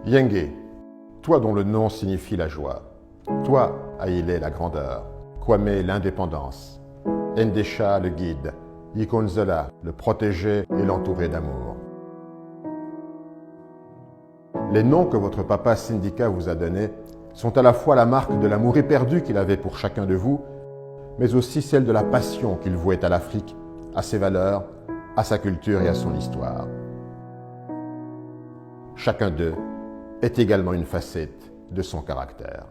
Yenge, toi dont le nom signifie la joie. Toi, Haïlé, la grandeur. Kwame, l'indépendance. Ndesha, le guide. Yikonzola, le protégé et l'entouré d'amour. Les noms que votre papa Sindika vous a donnés sont à la fois la marque de l'amour éperdu qu'il avait pour chacun de vous, mais aussi celle de la passion qu'il vouait à l'Afrique, à ses valeurs, à sa culture et à son histoire. Chacun d'eux est également une facette de son caractère.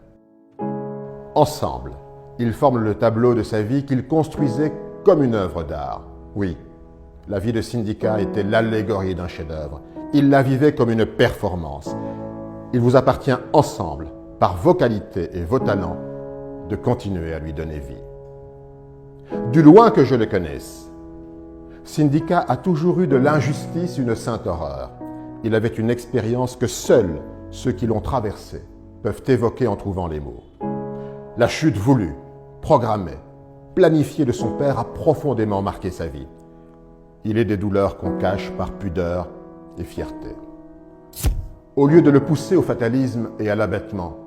Ensemble, ils forment le tableau de sa vie qu'il construisait comme une œuvre d'art. Oui, la vie de Sindika était l'allégorie d'un chef-d'œuvre. Il la vivait comme une performance. Il vous appartient ensemble, par vos qualités et vos talents, de continuer à lui donner vie. Du loin que je le connaisse, Sindika a toujours eu de l'injustice une sainte horreur. Il avait une expérience que seuls ceux qui l'ont traversée peuvent évoquer en trouvant les mots. La chute voulue, programmée, planifiée de son père a profondément marqué sa vie. Il est des douleurs qu'on cache par pudeur et fierté. Au lieu de le pousser au fatalisme et à l'abattement,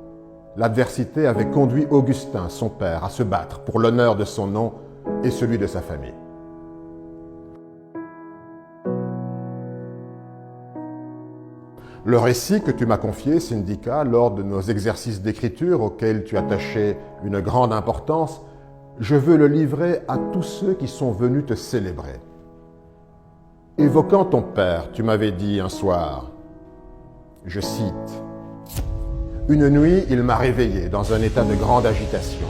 l'adversité avait conduit Augustin, son père, à se battre pour l'honneur de son nom et celui de sa famille. Le récit que tu m'as confié, Sindika, lors de nos exercices d'écriture auxquels tu attachais une grande importance, je veux le livrer à tous ceux qui sont venus te célébrer. Évoquant ton père, tu m'avais dit un soir, je cite, « Une nuit, il m'a réveillé dans un état de grande agitation.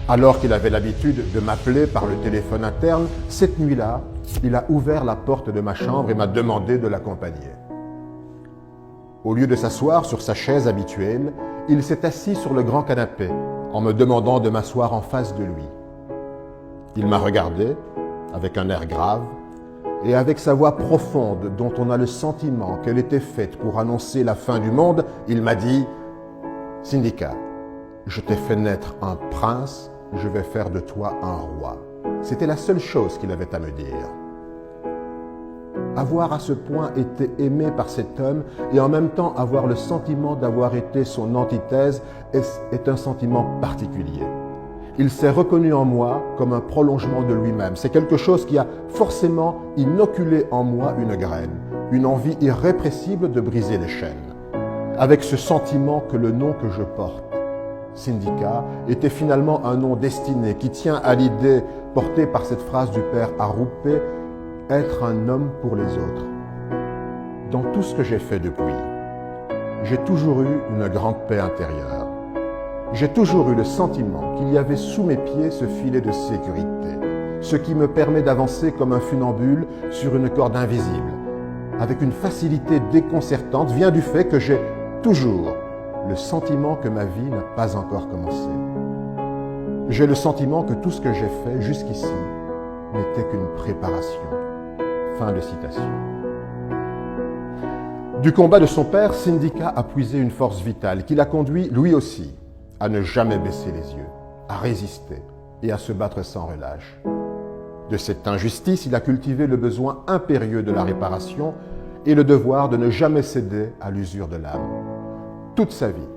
Alors qu'il avait l'habitude de m'appeler par le téléphone interne, cette nuit-là, il a ouvert la porte de ma chambre et m'a demandé de l'accompagner. Au lieu de s'asseoir sur sa chaise habituelle, il s'est assis sur le grand canapé en me demandant de m'asseoir en face de lui. Il m'a regardé avec un air grave et avec sa voix profonde dont on a le sentiment qu'elle était faite pour annoncer la fin du monde, il m'a dit « Sindika, je t'ai fait naître un prince, je vais faire de toi un roi. » C'était la seule chose qu'il avait à me dire. Avoir à ce point été aimé par cet homme et en même temps avoir le sentiment d'avoir été son antithèse est un sentiment particulier. Il s'est reconnu en moi comme un prolongement de lui-même. C'est quelque chose qui a forcément inoculé en moi une graine, une envie irrépressible de briser les chaînes. Avec ce sentiment que le nom que je porte, Sindika, était finalement un nom destiné qui tient à l'idée portée par cette phrase du père Aroupé, être un homme pour les autres. Dans tout ce que j'ai fait depuis, j'ai toujours eu une grande paix intérieure. J'ai toujours eu le sentiment qu'il y avait sous mes pieds ce filet de sécurité, ce qui me permet d'avancer comme un funambule sur une corde invisible, avec une facilité déconcertante, vient du fait que j'ai toujours le sentiment que ma vie n'a pas encore commencé. J'ai le sentiment que tout ce que j'ai fait jusqu'ici n'était qu'une préparation. Fin de citation. Du combat de son père, Sindika a puisé une force vitale qui l'a conduit, lui aussi, à ne jamais baisser les yeux, à résister et à se battre sans relâche. De cette injustice, il a cultivé le besoin impérieux de la réparation et le devoir de ne jamais céder à l'usure de l'âme. Toute sa vie,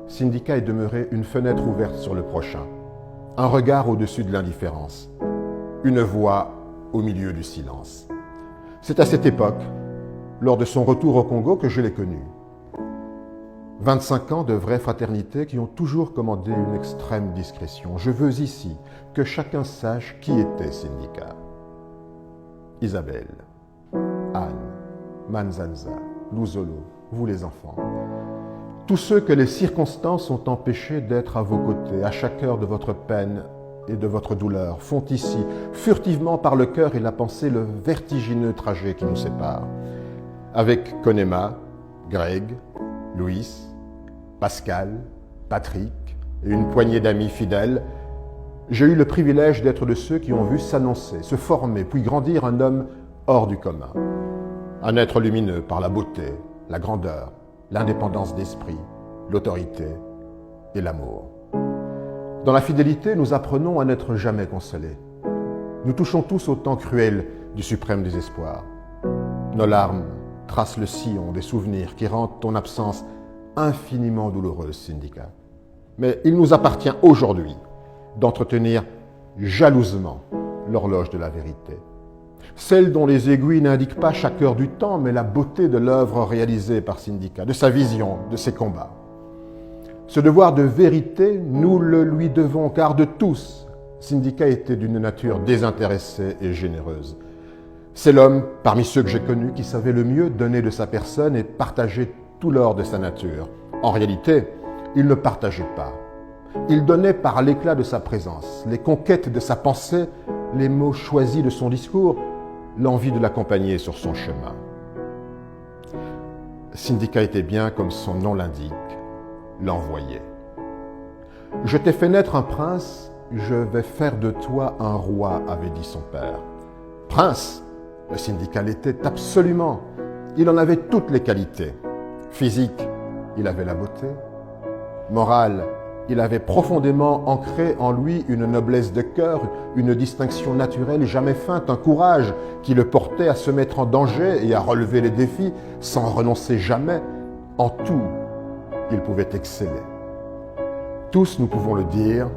Sindika est demeuré une fenêtre ouverte sur le prochain, un regard au-dessus de l'indifférence, une voix au milieu du silence. C'est à cette époque, lors de son retour au Congo, que je l'ai connu. 25 ans de vraie fraternité qui ont toujours commandé une extrême discrétion. Je veux ici que chacun sache qui était Sindika. Isabelle, Anne, Manzanza, Luzolo, vous les enfants. Tous ceux que les circonstances ont empêchés d'être à vos côtés, à chaque heure de votre peine et de votre douleur, font ici, furtivement par le cœur et la pensée, le vertigineux trajet qui nous sépare. Avec Konema, Greg, Louis, Pascal, Patrick et une poignée d'amis fidèles, j'ai eu le privilège d'être de ceux qui ont vu s'annoncer, se former, puis grandir un homme hors du commun. Un être lumineux par la beauté, la grandeur, l'indépendance d'esprit, l'autorité et l'amour. Dans la fidélité, nous apprenons à n'être jamais consolés. Nous touchons tous au temps cruel du suprême désespoir. Nos larmes trace le sillon des souvenirs qui rendent ton absence infiniment douloureuse, syndicat. Mais il nous appartient aujourd'hui d'entretenir jalousement l'horloge de la vérité. Celle dont les aiguilles n'indiquent pas chaque heure du temps, mais la beauté de l'œuvre réalisée par Syndicat, de sa vision, de ses combats. Ce devoir de vérité, nous le lui devons, car de tous, Syndicat était d'une nature désintéressée et généreuse. C'est l'homme, parmi ceux que j'ai connus, qui savait le mieux donner de sa personne et partager tout l'or de sa nature. En réalité, il ne partageait pas. Il donnait par l'éclat de sa présence, les conquêtes de sa pensée, les mots choisis de son discours, l'envie de l'accompagner sur son chemin. Syndicat était bien, comme son nom l'indique, l'envoyé. Je t'ai fait naître un prince, je vais faire de toi un roi, avait dit son père. Prince, le syndicat l'était absolument. Il en avait toutes les qualités. Physique, il avait la beauté. Morale, il avait profondément ancré en lui une noblesse de cœur, une distinction naturelle jamais feinte, un courage qui le portait à se mettre en danger et à relever les défis sans renoncer jamais. En tout, il pouvait exceller. Tous, nous pouvons le dire,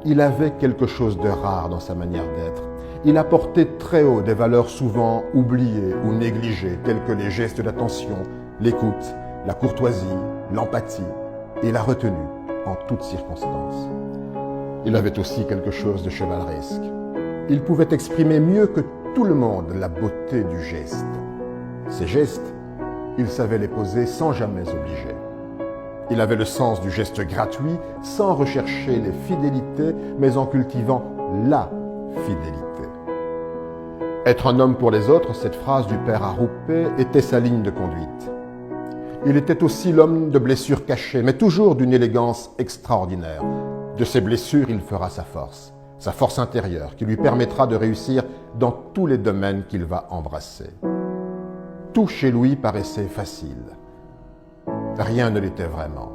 il avait quelque chose de rare dans sa manière d'être. Il apportait très haut des valeurs souvent oubliées ou négligées, telles que les gestes d'attention, l'écoute, la courtoisie, l'empathie et la retenue en toutes circonstances. Il avait aussi quelque chose de chevaleresque. Il pouvait exprimer mieux que tout le monde la beauté du geste. Ces gestes, il savait les poser sans jamais obliger. Il avait le sens du geste gratuit, sans rechercher les fidélités, mais en cultivant la fidélité. Être un homme pour les autres, cette phrase du père Arrupe était sa ligne de conduite. Il était aussi l'homme de blessures cachées, mais toujours d'une élégance extraordinaire. De ses blessures, il fera sa force intérieure, qui lui permettra de réussir dans tous les domaines qu'il va embrasser. Tout chez lui paraissait facile. Rien ne l'était vraiment.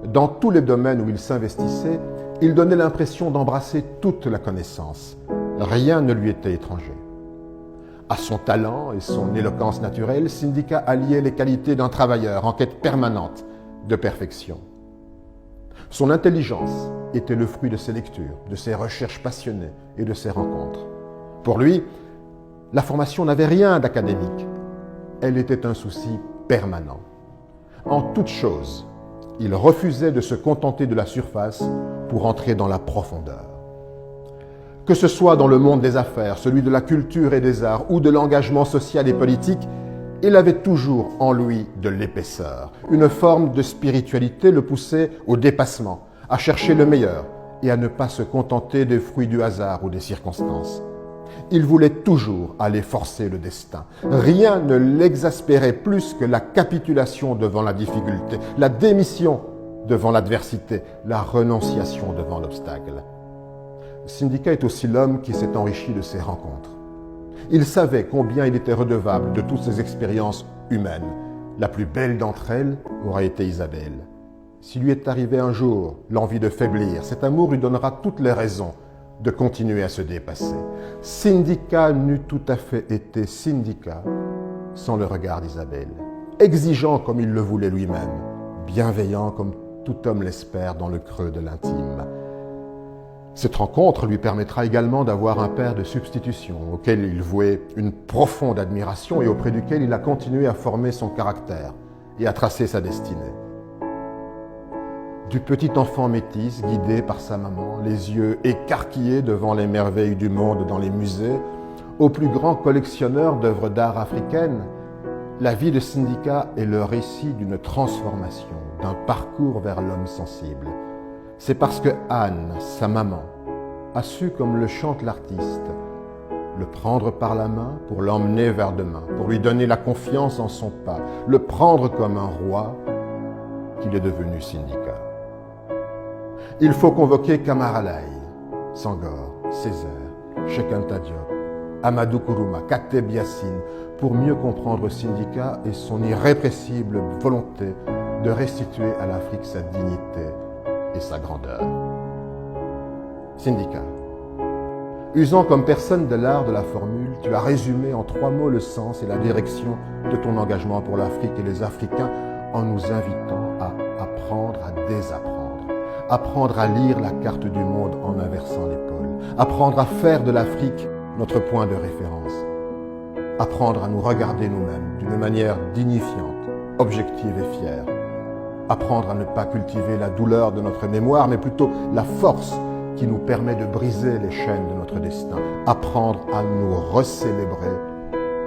Dans tous les domaines où il s'investissait, il donnait l'impression d'embrasser toute la connaissance. Rien ne lui était étranger. À son talent et son éloquence naturelle, Syndicat alliait les qualités d'un travailleur en quête permanente de perfection. Son intelligence était le fruit de ses lectures, de ses recherches passionnées et de ses rencontres. Pour lui, la formation n'avait rien d'académique. Elle était un souci permanent. En toute chose, il refusait de se contenter de la surface pour entrer dans la profondeur. Que ce soit dans le monde des affaires, celui de la culture et des arts ou de l'engagement social et politique, il avait toujours en lui de l'épaisseur. Une forme de spiritualité le poussait au dépassement, à chercher le meilleur et à ne pas se contenter des fruits du hasard ou des circonstances. Il voulait toujours aller forcer le destin. Rien ne l'exaspérait plus que la capitulation devant la difficulté, la démission devant l'adversité, la renonciation devant l'obstacle. Syndicat est aussi l'homme qui s'est enrichi de ses rencontres. Il savait combien il était redevable de toutes ses expériences humaines. La plus belle d'entre elles aurait été Isabelle. S'il lui est arrivé un jour l'envie de faiblir, cet amour lui donnera toutes les raisons de continuer à se dépasser. Syndicat n'eût tout à fait été Syndicat sans le regard d'Isabelle. Exigeant comme il le voulait lui-même, bienveillant comme tout homme l'espère dans le creux de l'intime. Cette rencontre lui permettra également d'avoir un père de substitution auquel il vouait une profonde admiration et auprès duquel il a continué à former son caractère et à tracer sa destinée. Du petit enfant métis, guidé par sa maman, les yeux écarquillés devant les merveilles du monde dans les musées, au plus grand collectionneur d'œuvres d'art africaines, la vie de Syndicat est le récit d'une transformation, d'un parcours vers l'homme sensible. C'est parce que Anne, sa maman, a su, comme le chante l'artiste, le prendre par la main pour l'emmener vers demain, pour lui donner la confiance en son pas, le prendre comme un roi, qu'il est devenu Syndicat. Il faut convoquer Kamara Laye, Senghor, Césaire, Cheikh Anta Diop, Amadou Kourouma, Kateb Yassine, pour mieux comprendre Syndicat et son irrépressible volonté de restituer à l'Afrique sa dignité et sa grandeur. Syndicat, Usant comme personne de l'art de la formule, tu as résumé en 3 mots le sens et la direction de ton engagement pour l'Afrique et les Africains en nous invitant à apprendre à désapprendre, apprendre à lire la carte du monde en inversant l'épaule, apprendre à faire de l'Afrique notre point de référence, apprendre à nous regarder nous-mêmes d'une manière dignifiante, objective et fière, apprendre à ne pas cultiver la douleur de notre mémoire, mais plutôt la force qui nous permet de briser les chaînes de notre destin, apprendre à nous recélébrer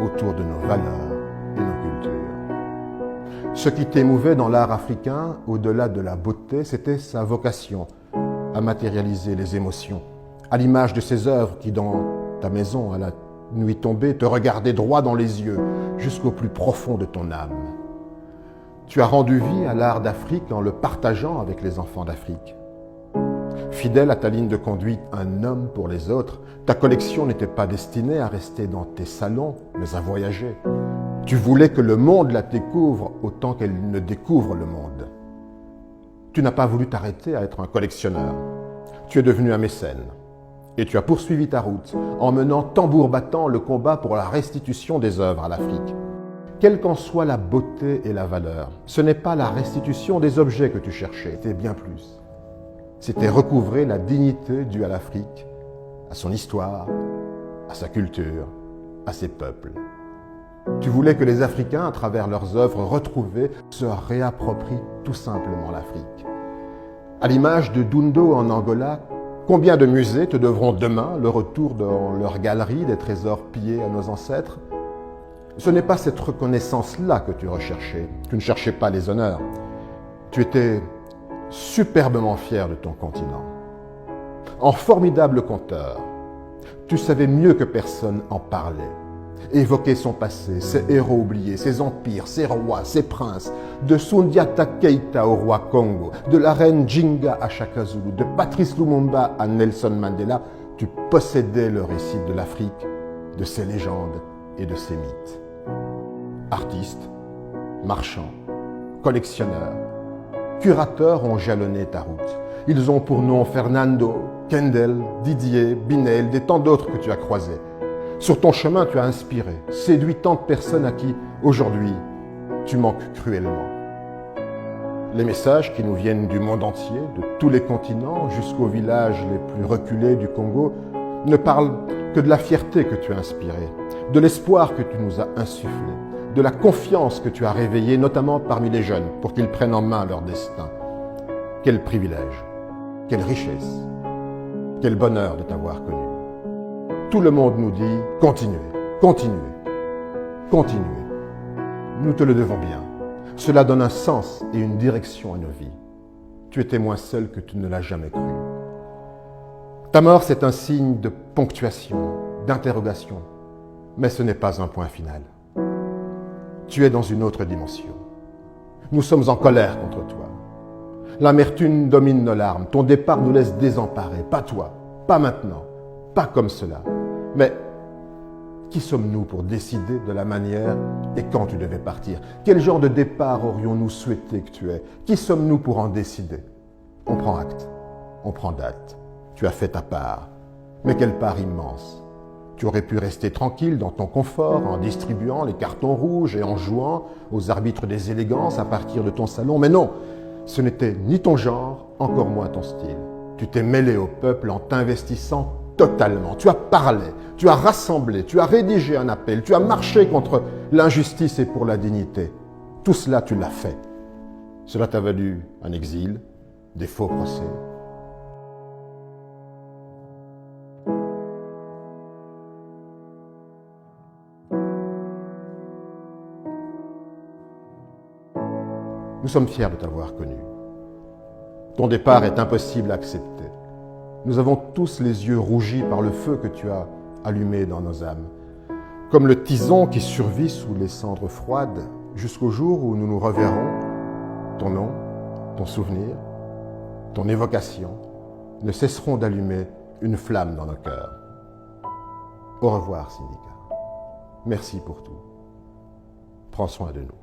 autour de nos valeurs et nos cultures. Ce qui t'émouvait dans l'art africain, au-delà de la beauté, c'était sa vocation à matérialiser les émotions, à l'image de ces œuvres qui, dans ta maison, à la nuit tombée, te regardaient droit dans les yeux, jusqu'au plus profond de ton âme. Tu as rendu vie à l'art d'Afrique en le partageant avec les enfants d'Afrique. Fidèle à ta ligne de conduite, un homme pour les autres, ta collection n'était pas destinée à rester dans tes salons, mais à voyager. Tu voulais que le monde la découvre autant qu'elle ne découvre le monde. Tu n'as pas voulu t'arrêter à être un collectionneur. Tu es devenu un mécène. Et tu as poursuivi ta route en menant tambour battant le combat pour la restitution des œuvres à l'Afrique. Quelle qu'en soit la beauté et la valeur, ce n'est pas la restitution des objets que tu cherchais, c'était bien plus. C'était recouvrer la dignité due à l'Afrique, à son histoire, à sa culture, à ses peuples. Tu voulais que les Africains, à travers leurs œuvres retrouvées, se réapproprient tout simplement l'Afrique. À l'image de Dundo en Angola, combien de musées te devront demain le retour dans leurs galeries des trésors pillés à nos ancêtres? Ce n'est pas cette reconnaissance-là que tu recherchais. Tu ne cherchais pas les honneurs. Tu étais superbement fier de ton continent. En formidable conteur, tu savais mieux que personne en parler, évoquer son passé, ses héros oubliés, ses empires, ses rois, ses princes, de Sundiata Keita au roi Congo, de la reine Jinga à Shaka Zulu, de Patrice Lumumba à Nelson Mandela. Tu possédais le récit de l'Afrique, de ses légendes et de ses mythes. Artistes, marchands, collectionneurs, curateurs ont jalonné ta route. Ils ont pour nom Fernando, Kendall, Didier, Binel, et tant d'autres que tu as croisés. Sur ton chemin, tu as inspiré, séduit tant de personnes à qui, aujourd'hui, tu manques cruellement. Les messages qui nous viennent du monde entier, de tous les continents, jusqu'aux villages les plus reculés du Congo, ne parlent que de la fierté que tu as inspirée, de l'espoir que tu nous as insufflé, de la confiance que tu as réveillée, notamment parmi les jeunes, pour qu'ils prennent en main leur destin. Quel privilège, quelle richesse, quel bonheur de t'avoir connu. Tout le monde nous dit « continuez, continuez, continuez ». Nous te le devons bien. Cela donne un sens et une direction à nos vies. Tu étais moins seul que tu ne l'as jamais cru. Ta mort, c'est un signe de ponctuation, d'interrogation, mais ce n'est pas un point final. Tu es dans une autre dimension. Nous sommes en colère contre toi. L'amertume domine nos larmes. Ton départ nous laisse désemparés. Pas toi, pas maintenant, pas comme cela. Mais qui sommes-nous pour décider de la manière et quand tu devais partir? Quel genre de départ aurions-nous souhaité que tu aies? Qui sommes-nous pour en décider? On prend acte, on prend date. Tu as fait ta part, mais quelle part immense! Tu aurais pu rester tranquille dans ton confort en distribuant les cartons rouges et en jouant aux arbitres des élégances à partir de ton salon. Mais non, ce n'était ni ton genre, encore moins ton style. Tu t'es mêlé au peuple en t'investissant totalement. Tu as parlé, tu as rassemblé, tu as rédigé un appel, tu as marché contre l'injustice et pour la dignité. Tout cela, tu l'as fait. Cela t'a valu un exil, des faux procès. Nous sommes fiers de t'avoir connu. Ton départ est impossible à accepter. Nous avons tous les yeux rougis par le feu que tu as allumé dans nos âmes. Comme le tison qui survit sous les cendres froides jusqu'au jour où nous nous reverrons, ton nom, ton souvenir, ton évocation ne cesseront d'allumer une flamme dans nos cœurs. Au revoir, Sindika. Merci pour tout. Prends soin de nous.